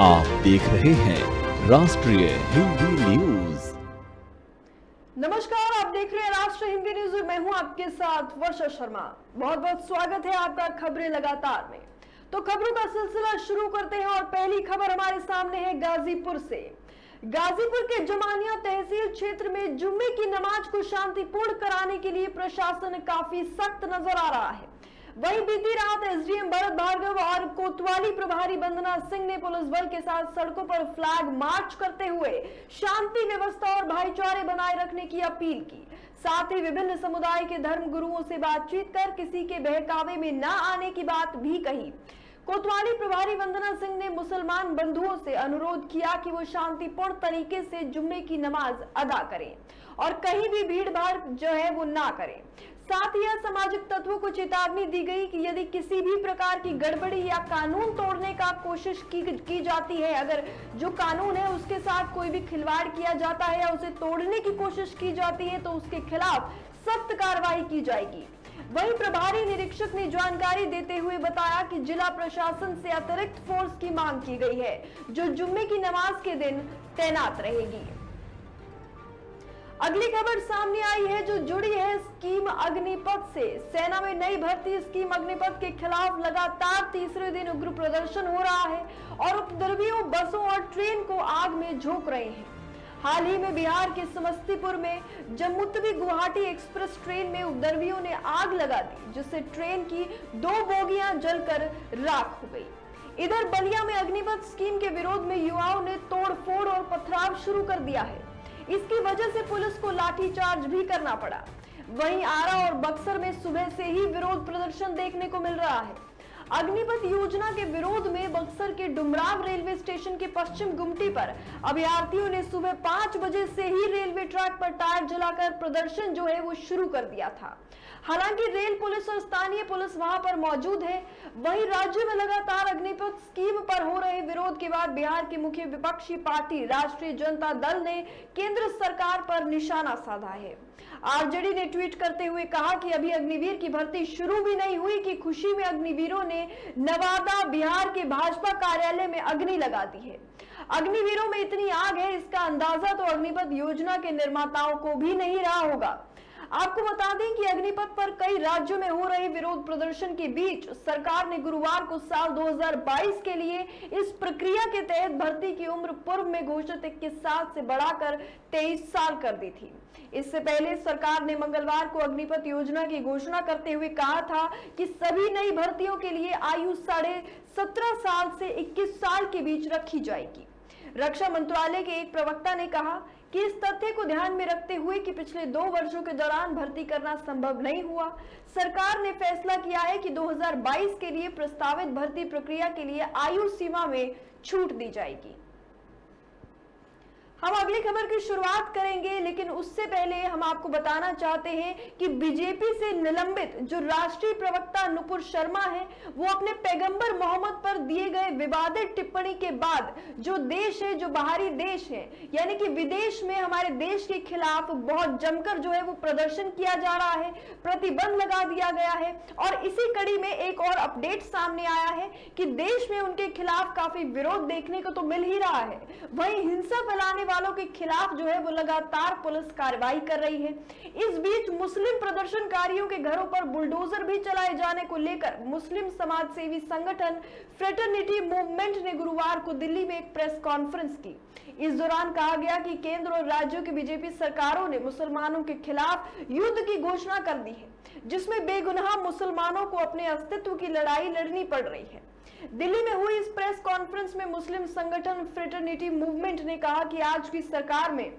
आप देख रहे हैं राष्ट्रीय हिंदी न्यूज। नमस्कार, आप देख रहे हैं राष्ट्रीय हिंदी न्यूज और मैं हूं आपके साथ वर्षा शर्मा। बहुत बहुत स्वागत है आपका खबरें लगातार में। तो खबरों का सिलसिला शुरू करते हैं और पहली खबर हमारे सामने है गाजीपुर से। गाजीपुर के जमानिया तहसील क्षेत्र में जुम्मे की नमाज को शांतिपूर्ण कराने के लिए प्रशासन काफी सख्त नजर आ रहा है। वहीं बीती रात एसडीएम भरत भार्गव और कोतवाली प्रभारी वंदना सिंह ने पुलिस बल के साथ सड़कों पर फ्लैग मार्च करते हुए शांति व्यवस्था और भाईचारे बनाए रखने की अपील की। साथ ही विभिन्न समुदाय के धर्म गुरुओं से बातचीत कर किसी के बहकावे में न आने की बात भी कही। कोतवाली प्रभारी वंदना सिंह ने मुसलमान बंधुओं से अनुरोध किया कि वो शांतिपूर्ण तरीके से जुम्मे की नमाज अदा करें और कहीं भी भीड़ भाड़ जो है वो ना करें। साथ ही असामाजिक तत्वों को चेतावनी दी गई कि यदि किसी भी प्रकार की गड़बड़ी या कानून तोड़ने का कोशिश की जाती है, अगर जो कानून है उसके साथ कोई भी खिलवाड़ किया जाता है या उसे तोड़ने की कोशिश की जाती है तो उसके खिलाफ सख्त कार्रवाई की जाएगी। वहीं प्रभारी निरीक्षक ने जानकारी देते हुए बताया कि जिला प्रशासन से अतिरिक्त फोर्स की मांग की गई है जो जुम्मे की नमाज के दिन तैनात रहेगी। अगली खबर सामने आई है जो जुड़ी है स्कीम अग्निपथ से। सेना में नई भर्ती स्कीम अग्निपथ के खिलाफ लगातार तीसरे दिन उग्र प्रदर्शन हो रहा है और उपद्रवियों बसों और ट्रेन को आग में झोंक रहे हैं। हाल ही में बिहार के समस्तीपुर में जम्मू तवी गुवाहाटी एक्सप्रेस ट्रेन में उपद्रवियों ने आग लगा दी, जिससे ट्रेन की 2 बोगियां जलकर राख हो गई। इधर बलिया में अग्निपथ स्कीम के विरोध में युवाओं ने तोड़फोड़ और पथराव शुरू कर दिया है। इसकी वजह से पुलिस को लाठीचार्ज भी करना पड़ा। वहीं आरा और बक्सर में सुबह से ही विरोध प्रदर्शन देखने को मिल रहा है। अग्निपथ योजना के विरोध में बक्सर के डुमराव रेलवे स्टेशन के पश्चिम गुमटी पर अभ्यर्थियों ने सुबह 5 बजे से ही रेलवे ट्रैक पर टायर जलाकर प्रदर्शन जो है वो शुरू कर दिया था। हालांकि रेल पुलिस और स्थानीय पुलिस वहां पर मौजूद है। वहीं राज्य में लगातार अग्निपथ स्कीम पर हो रहे विरोध के बाद बिहार की मुख्य विपक्षी पार्टी राष्ट्रीय जनता दल ने केंद्र सरकार पर निशाना साधा है। आरजेडी ने ट्वीट करते हुए कहा कि अभी अग्निवीर की भर्ती शुरू भी नहीं हुई कि खुशी में अग्निवीरों ने नवादा बिहार के भाजपा कार्यालय में अग्नि लगा दी है। अग्निवीरों में इतनी आग है, इसका अंदाजा तो अग्निपथ योजना के निर्माताओं को भी नहीं रहा होगा। आपको बता दें कि अग्निपथ पर कई राज्यों में हो रहे विरोध प्रदर्शन के बीच सरकार ने गुरुवार को साल 2022 के लिए इस प्रक्रिया के तहत भर्ती की उम्र पूर्व में घोषित 21 साल से बढ़ाकर 23 साल कर दी थी। इससे पहले सरकार ने मंगलवार को अग्निपथ योजना की घोषणा करते हुए कहा था कि सभी नई भर्तियों के लिए आयु 17.5 साल से 21 साल के बीच रखी जाएगी। रक्षा मंत्रालय के एक प्रवक्ता ने कहा कि इस तथ्य को ध्यान में रखते हुए कि पिछले 2 वर्षों के दौरान भर्ती करना संभव नहीं हुआ, सरकार ने फैसला किया है कि 2022 के लिए प्रस्तावित भर्ती प्रक्रिया के लिए आयु सीमा में छूट दी जाएगी। हम अगली खबर की शुरुआत करेंगे, लेकिन उससे पहले हम आपको बताना चाहते हैं कि बीजेपी से निलंबित जो राष्ट्रीय प्रवक्ता नुपुर शर्मा है, वो अपने पैगंबर मोहम्मद पर दिए गए विवादित टिप्पणी के बाद जो देश है, जो बाहरी देश है, यानी कि विदेश में हमारे देश के खिलाफ बहुत जमकर जो है वो प्रदर्शन किया जा रहा है, प्रतिबंध लगा दिया गया है। और इसी कड़ी में एक और अपडेट सामने आया है कि देश में उनके खिलाफ काफी विरोध देखने को तो मिल ही रहा है। वहीं हिंसा फैलाने वालों के खिलाफ जो है वो लगातार पुलिस कार्रवाई कर रही है। इस बीच मुस्लिम प्रदर्शनकारियों के घरों पर बुलडोजर भी चलाए जाने को लेकर मुस्लिम समाज सेवी संगठन फ्रेटर्निटी मूवमेंट ने गुरुवार को दिल्ली में एक प्रेस कॉन्फ्रेंस की। इस दौरान कहा गया कि केंद्र और राज्यों की बीजेपी सरकारों ने मुसलमानों के खिलाफ युद्ध की घोषणा कर दी है, जिसमें बेगुनाह मुसलमानों को अपने अस्तित्व की लड़ाई लड़नी पड़ रही है। दिल्ली में हुई इस प्रेस कॉन्फ्रेंस में मुस्लिम संगठन फ्रेटर्निटी मूवमेंट ने कहा कि आज की सरकार में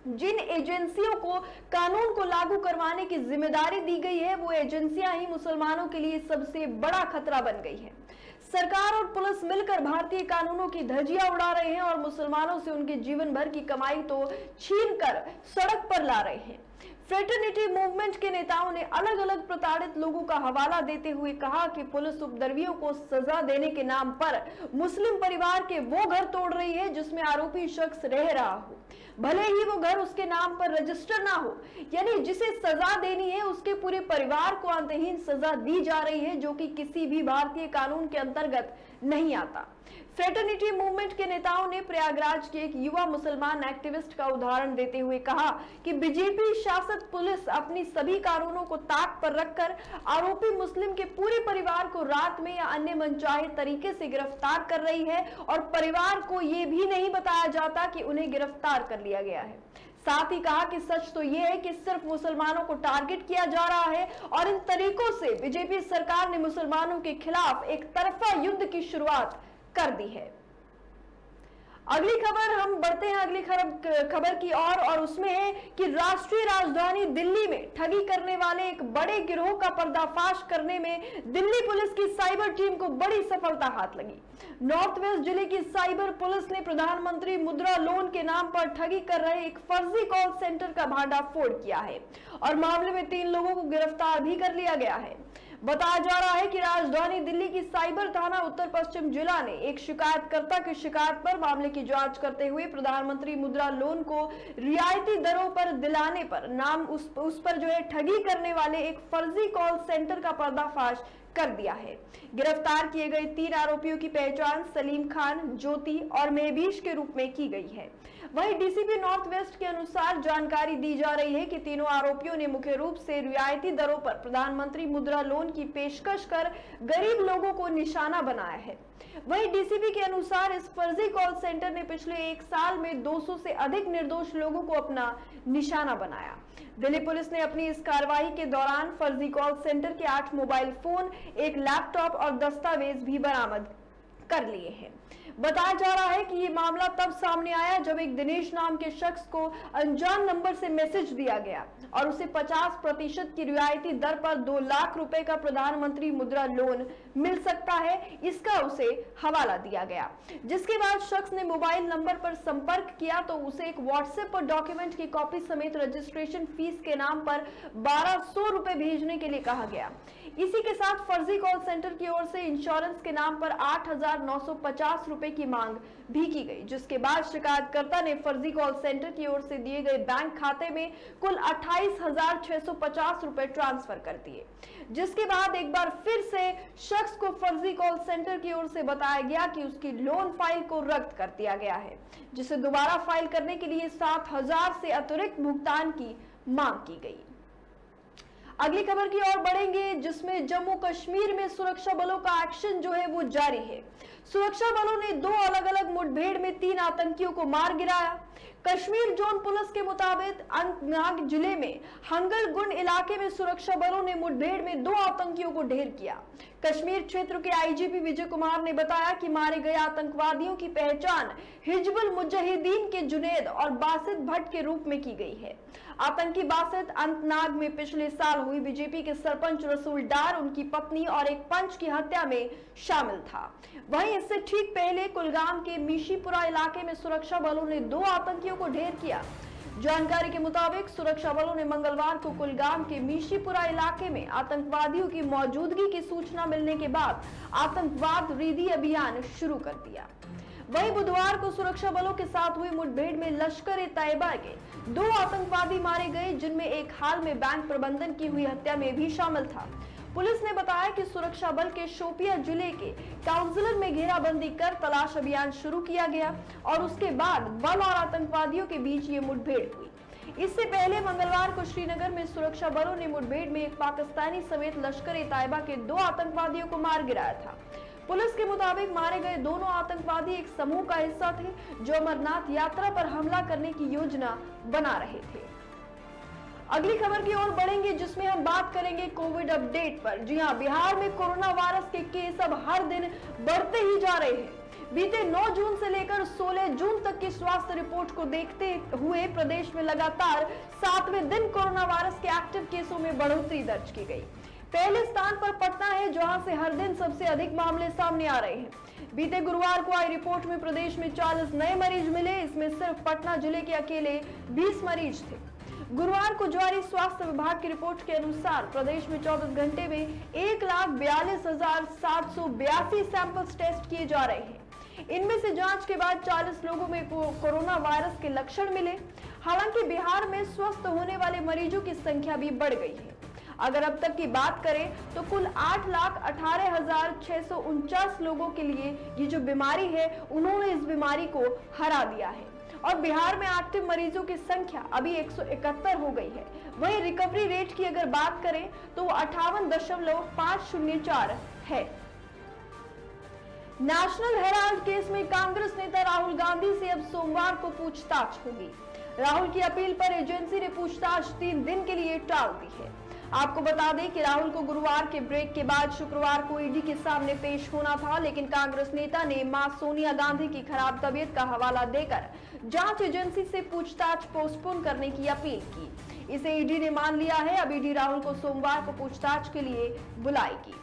जिन एजेंसियों को कानून को लागू करवाने की जिम्मेदारी दी गई है, वो एजेंसियां ही मुसलमानों के लिए सबसे बड़ा खतरा बन गई है। सरकार और पुलिस मिलकर भारतीय कानूनों की धज्जियां उड़ा रहे हैं और मुसलमानों से उनके जीवन भर की कमाई तो छीन कर सड़क पर ला रहे हैं। फ्रेटर्निटी मूवमेंट के नेताओं ने अलग अलग प्रताड़ित लोगों का हवाला देते हुए कहा कि पुलिस उपद्रवियों को सजा देने के नाम पर मुस्लिम परिवार के वो घर तोड़ रही है जिसमें आरोपी शख्स रह रहा हो, भले ही वो घर उसके नाम पर रजिस्टर ना हो। यानी जिसे सजा देनी है उसके पूरे परिवार को अंतहीन सजा दी जा रही है, जो कि किसी भी भारतीय कानून के अंतर्गत नहीं आता। फ्रेटर्निटी मूवमेंट के नेताओं ने प्रयागराज के एक युवा मुसलमान एक्टिविस्ट का उदाहरण देते हुए कहा कि बीजेपी शासित पुलिस अपनी सभी कानूनों को ताक पर रखकर आरोपी मुस्लिम के पूरे परिवार को रात में या अन्य मनचाहे तरीके से गिरफ्तार कर रही है और परिवार को यह भी नहीं बताया जाता कि उन्हें गिरफ्तार कर लिया गया है। साथ ही कहा कि सच तो यह है कि सिर्फ मुसलमानों को टारगेट किया जा रहा है और इन तरीकों से बीजेपी सरकार ने मुसलमानों के खिलाफ एक तरफा युद्ध की शुरुआत कर दी है। अगली खबर, हम बढ़ते हैं अगली खबर की और उसमें है कि राष्ट्रीय राजधानी दिल्ली में ठगी करने वाले एक बड़े गिरोह का पर्दाफाश करने में दिल्ली पुलिस की साइबर टीम को बड़ी सफलता हाथ लगी। नॉर्थ वेस्ट जिले की साइबर पुलिस ने प्रधानमंत्री मुद्रा लोन के नाम पर ठगी कर रहे एक फर्जी कॉल सेंटर का भांडाफोड़ किया है और मामले में 3 लोगों को गिरफ्तार भी कर लिया गया है। बताया जा रहा है कि राजधानी दिल्ली की साइबर थाना उत्तर पश्चिम जिला ने एक शिकायतकर्ता की शिकायत पर मामले की जांच करते हुए प्रधानमंत्री मुद्रा लोन को रियायती दरों पर दिलाने पर उस पर जो है ठगी करने वाले एक फर्जी कॉल सेंटर का पर्दाफाश कर दिया है। गिरफ्तार किए गए 3 आरोपियों की पहचान सलीम खान, ज्योति और मेहबीश के रूप में की गई है। वहीं डीसीपी नॉर्थ वेस्ट के अनुसार जानकारी दी जा रही है कि तीनों आरोपियों ने मुख्य रूप से रियायती दरों पर प्रधानमंत्री मुद्रा लोन की पेशकश कर गरीब लोगों को निशाना बनाया है। वहीं डीसीपी के अनुसार इस फर्जी कॉल सेंटर ने पिछले 1 साल में 200 से अधिक निर्दोष लोगों को अपना निशाना बनाया। दिल्ली पुलिस ने अपनी इस कार्रवाई के दौरान फर्जी कॉल सेंटर के 8 मोबाइल फोन, 1 लैपटॉप और दस्तावेज भी बरामद कर लिए हैं। बताया जा रहा है कि ये मामला तब सामने आया जब एक दिनेश नाम के शख्स को अनजान नंबर से मैसेज दिया गया और उसे 50% की रियायती दर पर 2 लाख रुपए का प्रधानमंत्री मुद्रा लोन मिल सकता है, इसका उसे हवाला दिया गया। जिसके बाद शख्स ने मोबाइल नंबर पर संपर्क किया तो उसे एक व्हाट्सएप पर डॉक्यूमेंट की कॉपी समेत रजिस्ट्रेशन फीस के नाम पर 1200 रुपए भेजने के लिए कहा गया। इसी के साथ फर्जी कॉल सेंटर की ओर से इंश्योरेंस के नाम पर 8,950 रुपए की मांग भी की गई, जिसके बाद शिकायतकर्ता ने फर्जी कॉल सेंटर की ओर से दिए गए बैंक खाते में कुल 28,650 रुपए ट्रांसफर कर दिए। जिसके बाद एक बार फिर से शख्स को फर्जी कॉल सेंटर की ओर से बताया गया कि उसकी लोन फाइल को रद्द कर दिया गया है, जिसे दोबारा फाइल करने के लिए 7,000 से अतिरिक्त भुगतान की मांग की गई। अगली खबर की ओर बढ़ेंगे, जिसमें जम्मू कश्मीर में सुरक्षा बलों का एक्शन जो है वो जारी है। सुरक्षा बलों ने 2 अलग अलग मुठभेड़ में 3 आतंकियों को मार गिराया। कश्मीर जोन पुलिस के मुताबिक अनंतनाग जिले में हंगलगुंड इलाके में सुरक्षा बलों ने मुठभेड़ में 2 आतंकियों को ढेर किया। कश्मीर क्षेत्र के आईजीपी विजय कुमार ने बताया कि मारे गए आतंकवादियों की पहचान हिजबुल मुजाहिदीन के जुनैद और बासित भट्ट के रूप में की गई है। आतंकी बासित अनंतनाग में पिछले साल हुई बीजेपी के सरपंच रसूल डार, उनकी पत्नी और एक पंच की हत्या में शामिल था। वहीं इससे ठीक पहले कुलगाम के मीशीपुरा इलाके में सुरक्षा बलों ने 2 आतंकियों को ढेर किया। जानकारी के मुताबिक सुरक्षा बलों ने मंगलवार को कुलगाम के मीशीपुरा इलाके में आतंकवादियों की मौजूदगी की सूचना मिलने के बाद आतंकवाद रोधी अभियान शुरू कर दिया। वहीं बुधवार को सुरक्षा बलों के साथ हुई मुठभेड़ में लश्कर-ए-तैयबा के 2 आतंकवादी मारे गए, जिनमें एक हाल में बैंक प्रबंधन की हुई हत्या में भी शामिल था। पुलिस ने बताया कि सुरक्षा बल के शोपिया जिले के काउंसिलर में घेराबंदी कर तलाश अभियान शुरू किया गया और उसके बाद बल और आतंकवादियों के बीच ये मुठभेड़ हुई। इससे पहले मंगलवार को श्रीनगर में सुरक्षा बलों ने मुठभेड़ में एक पाकिस्तानी समेत लश्कर-ए-तैयबा के 2 आतंकवादियों को मार गिराया था। पुलिस के मुताबिक मारे गए दोनों आतंकवादी एक समूह का हिस्सा थे जो अमरनाथ यात्रा पर हमला करने की योजना बना रहे थे। अगली खबर की ओर बढ़ेंगे, जिसमें हम बात करेंगे कोविड अपडेट पर। जी हां, बिहार में कोरोना वायरस के केस अब हर दिन बढ़ते ही जा रहे हैं। बीते 9 जून से लेकर 16 जून तक की स्वास्थ्य रिपोर्ट को देखते हुए प्रदेश में लगातार 7वें दिन कोरोना वायरस के एक्टिव केसों में बढ़ोतरी दर्ज की गई। पहले स्थान पर पटना है, जहां से हर दिन सबसे अधिक मामले सामने आ रहे हैं। बीते गुरुवार को आई रिपोर्ट में प्रदेश में 40 नए मरीज मिले। इसमें सिर्फ पटना जिले के अकेले 20 मरीज थे। गुरुवार को जारी स्वास्थ्य विभाग की रिपोर्ट के अनुसार प्रदेश में 24 घंटे में 1,42,782 सैंपल्स टेस्ट किए जा रहे हैं। इनमें से जांच के बाद 40 लोगों में कोरोना वायरस के लक्षण मिले। हालांकि बिहार में स्वस्थ होने वाले मरीजों की संख्या भी बढ़ गई है। अगर अब तक की बात करें तो कुल 8,18,649 लोगों के लिए ये जो बीमारी है उन्होंने इस बीमारी को हरा दिया है और बिहार में एक्टिव मरीजों की संख्या अभी 171 हो गई है। वहीं रिकवरी रेट की अगर बात करें तो वो 58.504 है। नेशनल हेराल्ड केस में कांग्रेस नेता राहुल गांधी से अब सोमवार को पूछताछ होगी। राहुल की अपील पर एजेंसी ने पूछताछ 3 दिन के लिए टाल दी है। आपको बता दें कि राहुल को गुरुवार के ब्रेक के बाद शुक्रवार को ईडी के सामने पेश होना था, लेकिन कांग्रेस नेता ने मां सोनिया गांधी की खराब तबीयत का हवाला देकर जांच एजेंसी से पूछताछ पोस्टपोन करने की अपील की। इसे ईडी ने मान लिया है। अब ईडी राहुल को सोमवार को पूछताछ के लिए बुलाएगी।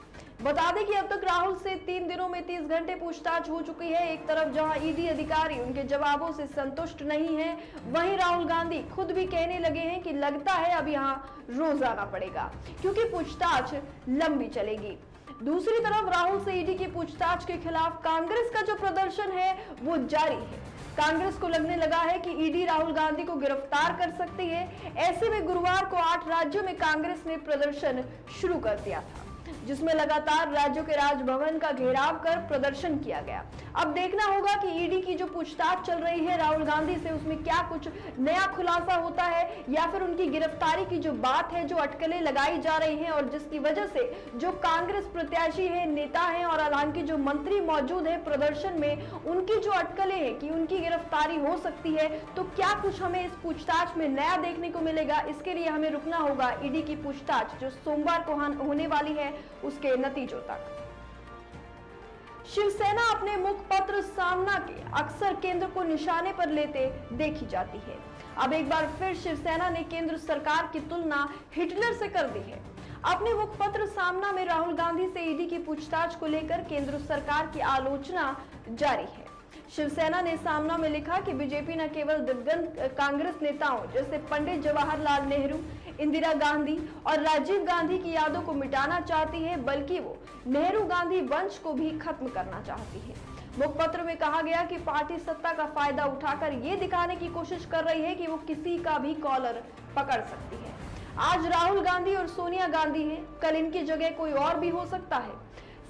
बता दें कि अब तक राहुल से 3 दिनों में 30 घंटे पूछताछ हो चुकी है। एक तरफ जहां ईडी अधिकारी उनके जवाबों से संतुष्ट नहीं है, वहीं राहुल गांधी खुद भी कहने लगे हैं कि लगता है अब यहां रोज आना पड़ेगा क्योंकि पूछताछ लंबी चलेगी। दूसरी तरफ राहुल से ईडी की पूछताछ के खिलाफ कांग्रेस का जो प्रदर्शन है वो जारी है। कांग्रेस को लगने लगा है कि ईडी राहुल गांधी को गिरफ्तार कर सकती है। ऐसे में गुरुवार को 8 राज्यों में कांग्रेस ने प्रदर्शन शुरू कर दिया था, जिसमें लगातार राज्यों के राजभवन का घेराव कर प्रदर्शन किया गया। अब देखना होगा कि ईडी की जो पूछताछ चल रही है राहुल गांधी से उसमें क्या कुछ नया खुलासा होता है या फिर उनकी गिरफ्तारी की जो बात है, जो अटकलें लगाई जा रही हैं और जिसकी वजह से जो कांग्रेस प्रत्याशी है, नेता है और हालांकि जो मंत्री मौजूद है प्रदर्शन में, उनकी जो अटकलें हैं कि उनकी गिरफ्तारी हो सकती है, तो क्या कुछ हमें इस पूछताछ में नया देखने को मिलेगा। इसके लिए हमें रुकना होगा ईडी की पूछताछ जो सोमवार को होने वाली है उसके नतीजों तक। शिवसेना अपने मुखपत्र सामना के अक्सर केंद्र को निशाने पर लेते देखी जाती है। अब एक बार फिर शिवसेना ने केंद्र सरकार की तुलना हिटलर से कर दी है। अपने मुखपत्र सामना में राहुल गांधी से ईडी की पूछताछ को लेकर केंद्र सरकार की आलोचना जारी है। शिवसेना ने सामना में लिखा कि बीजेपी न केवल दिवंगत कांग्रेस नेताओं जैसे पंडित जवाहरलाल नेहरू, इंदिरा गांधी और राजीव गांधी की यादों को मिटाना चाहती है, बल्कि वो नेहरू गांधी वंश को भी खत्म करना चाहती है। मुखपत्र में कहा गया कि पार्टी सत्ता का फायदा उठाकर ये दिखाने की कोशिश कर रही है कि वो किसी का भी कॉलर पकड़ सकती है। आज राहुल गांधी और सोनिया गांधी हैं, कल इनकी जगह कोई और भी हो सकता है।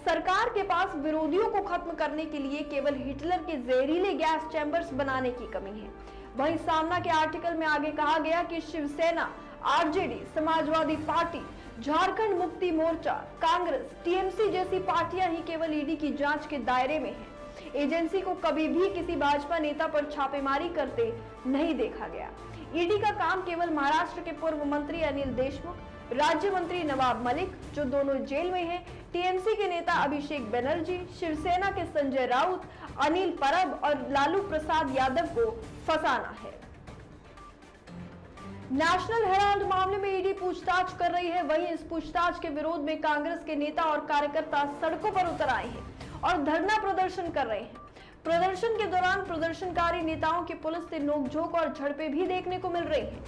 सरकार के पास विरोधियों को खत्म करने के लिए केवल हिटलर के जहरीले गैस चैम्बर्स बनाने की कमी है। वहीं सामना के आर्टिकल में आगे कहा गया कि Shiv Sena, RJD, Samajwadi party, Jharkhand Mukti Morcha, Congress, TMC जैसी पार्टियां ही केवल ईडी की जांच के दायरे में हैं। एजेंसी को कभी भी किसी भाजपा नेता पर छापेमारी करते नहीं देखा गया। ईडी का काम केवल महाराष्ट्र के पूर्व मंत्री अनिल देशमुख, राज्य मंत्री नवाब मलिक जो दोनों जेल में हैं, टीएमसी के नेता अभिषेक बनर्जी, शिवसेना के संजय राउत, अनिल परब और लालू प्रसाद यादव को फंसाना है। नेशनल हेराल्ड मामले में ईडी पूछताछ कर रही है। वहीं इस पूछताछ के विरोध में कांग्रेस के नेता और कार्यकर्ता सड़कों पर उतर आए हैं और धरना प्रदर्शन कर रहे हैं। प्रदर्शन के दौरान प्रदर्शनकारी नेताओं की पुलिस से नोकझोंक और झड़पें भी देखने को मिल रही हैं।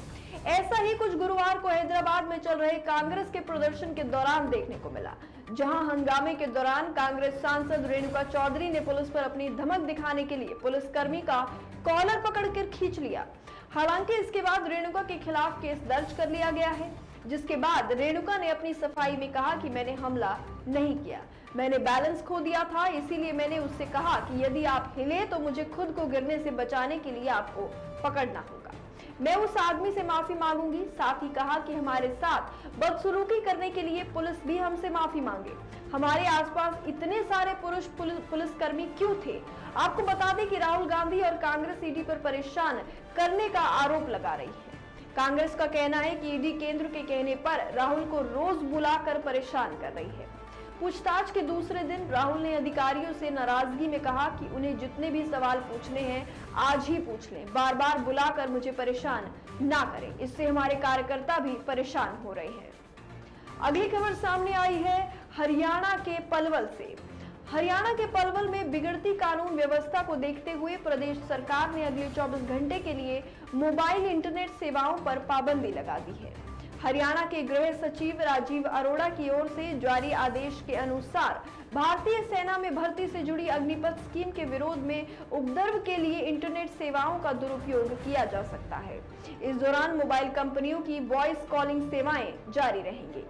ऐसा ही कुछ गुरुवार को हैदराबाद में चल रहे कांग्रेस के प्रदर्शन के दौरान देखने को मिला, जहां हंगामे के दौरान कांग्रेस सांसद रेणुका चौधरी ने पुलिस पर अपनी धमक दिखाने के लिए पुलिसकर्मी का कॉलर पकड़कर खींच लिया। हालांकि इसके बाद रेणुका के खिलाफ केस दर्ज कर लिया गया है, जिसके बाद रेणुका ने अपनी सफाई में कहा कि मैंने हमला नहीं किया, मैंने बैलेंस खो दिया था, इसीलिए मैंने उससे कहा कि यदि आप हिले तो मुझे खुद को गिरने से बचाने के लिए आपको पकड़ना होगा। मैं उस आदमी से माफी मांगूंगी। साथ ही कहा कि हमारे साथ बदसलूकी करने के लिए पुलिस भी हमसे माफी मांगे। हमारे आसपास इतने सारे पुरुष पुलिसकर्मी क्यों थे? आपको बता दें कि राहुल गांधी और कांग्रेस ईडी पर परेशान करने का आरोप लगा रही है। कांग्रेस का कहना है कि ईडी केंद्र के कहने पर राहुल को रोज बुलाकर परेशान कर रही है। पूछताछ के दूसरे दिन राहुल ने अधिकारियों से नाराजगी में कहा कि उन्हें जितने भी सवाल पूछने हैं आज ही पूछ लें, बार बार बुलाकर मुझे परेशान ना करें, इससे हमारे कार्यकर्ता भी परेशान हो रहे हैं। अगली खबर सामने आई है हरियाणा के पलवल से। हरियाणा के पलवल में बिगड़ती कानून व्यवस्था को देखते हुए प्रदेश सरकार ने अगले 24 घंटे के लिए मोबाइल इंटरनेट सेवाओं पर पाबंदी लगा दी है। हरियाणा के गृह सचिव राजीव अरोड़ा की ओर से जारी आदेश के अनुसार भारतीय सेना में भर्ती से जुड़ी अग्निपथ स्कीम के विरोध में उपद्रव के लिए इंटरनेट सेवाओं का दुरुपयोग किया जा सकता है। इस दौरान मोबाइल कंपनियों की वॉइस कॉलिंग सेवाएं जारी रहेंगी।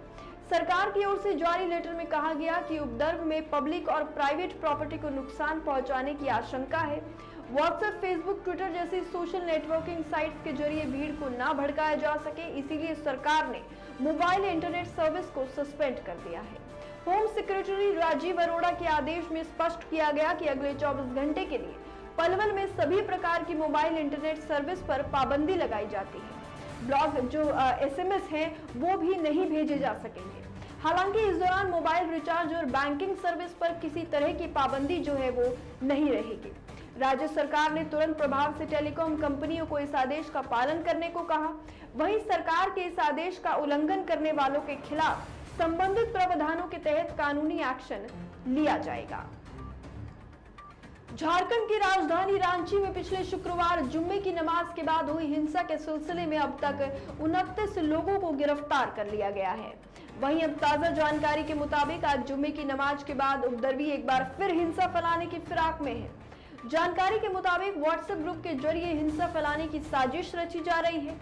सरकार की ओर से जारी लेटर में कहा गया कि उपद्रव में पब्लिक और प्राइवेट प्रॉपर्टी को नुकसान पहुंचाने की आशंका है। व्हाट्सएप, फेसबुक, ट्विटर जैसी सोशल नेटवर्किंग साइट्स के जरिए भीड़ को ना भड़काया जा सके, इसीलिए सरकार ने मोबाइल इंटरनेट सर्विस को सस्पेंड कर दिया है। होम सेक्रेटरी राजीव अरोड़ा के आदेश में स्पष्ट किया गया कि अगले 24 घंटे के लिए पलवल में सभी प्रकार की मोबाइल इंटरनेट सर्विस पर पाबंदी लगाई जाती है। ब्लॉग जो SMS हैं वो भी नहीं भेजे जा सकेंगे। हालांकि इस दौरान मोबाइल रिचार्ज और बैंकिंग सर्विस पर किसी तरह की पाबंदी जो है वो नहीं रहेगी। राज्य सरकार ने तुरंत प्रभाव से टेलीकॉम कंपनियों को इस आदेश का पालन करने को कहा। वहीं सरकार के इस आदेश का उल्लंघन करने वालों के खिलाफ संबंधित प्रावधानों के तहत कानूनी एक्शन लिया जाएगा। झारखंड की राजधानी रांची में पिछले शुक्रवार जुम्मे की नमाज के बाद हुई हिंसा के सिलसिले में अब तक 29 लोगों को गिरफ्तार कर लिया गया है। वहीं अब ताजा जानकारी के मुताबिक आज जुम्मे की नमाज के बाद उपद्रवी एक बार फिर हिंसा फैलाने की फिराक में है। जानकारी के मुताबिक व्हाट्सएप ग्रुप के जरिए हिंसा फैलाने की साजिश रची जा रही है।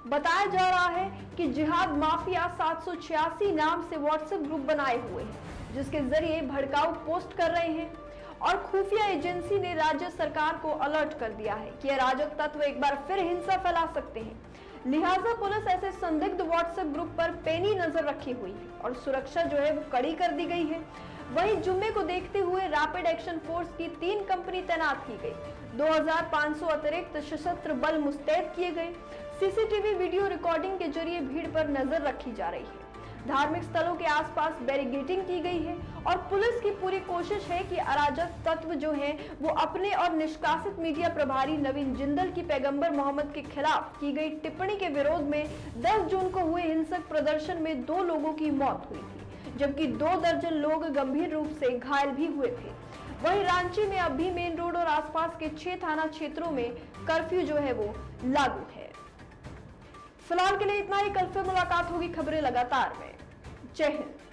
बताया जा रहा है कि जिहाद माफिया 786 नाम से व्हाट्सएप ग्रुप बनाए हुए हैं, जिसके जरिए भड़काऊ पोस्ट कर रहे हैं और खुफिया एजेंसी ने राज्य सरकार को अलर्ट कर दिया है कि अराजक तत्व एक बार फिर हिंसा फैला सकते हैं। लिहाजा पुलिस ऐसे संदिग्ध व्हाट्सएप ग्रुप पर पैनी नजर रखी हुई है और सुरक्षा जो है वो कड़ी कर दी गई है। वहीं जुम्मे को देखते हुए रैपिड एक्शन फोर्स की 3 कंपनी तैनात की गई। 2500 अतिरिक्त सशस्त्र बल मुस्तैद किए गए। सीसीटीवी वीडियो रिकॉर्डिंग के जरिए भीड़ पर नजर रखी जा रही है। धार्मिक स्थलों के आसपास बैरिकेडिंग की गई है और पुलिस की पूरी कोशिश है कि अराजक तत्व जो है वो अपने और निष्कासित मीडिया प्रभारी नवीन जिंदल की पैगंबर मोहम्मद के खिलाफ की गई टिप्पणी के विरोध में 10 जून को हुए हिंसक प्रदर्शन में 2 लोगों की मौत हुई थी, जबकि 2 दर्जन लोग गंभीर रूप से घायल भी हुए थे। वहीं रांची में अब भी मेन रोड और आसपास के 6 थाना क्षेत्रों में कर्फ्यू जो है वो लागू है। फिलहाल के लिए इतना ही। कल फिर मुलाकात होगी खबरें लगातार में। जय हिंद।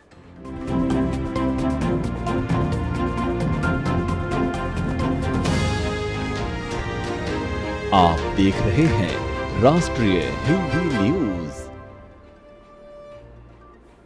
आप देख रहे हैं राष्ट्रीय हिंदी न्यूज।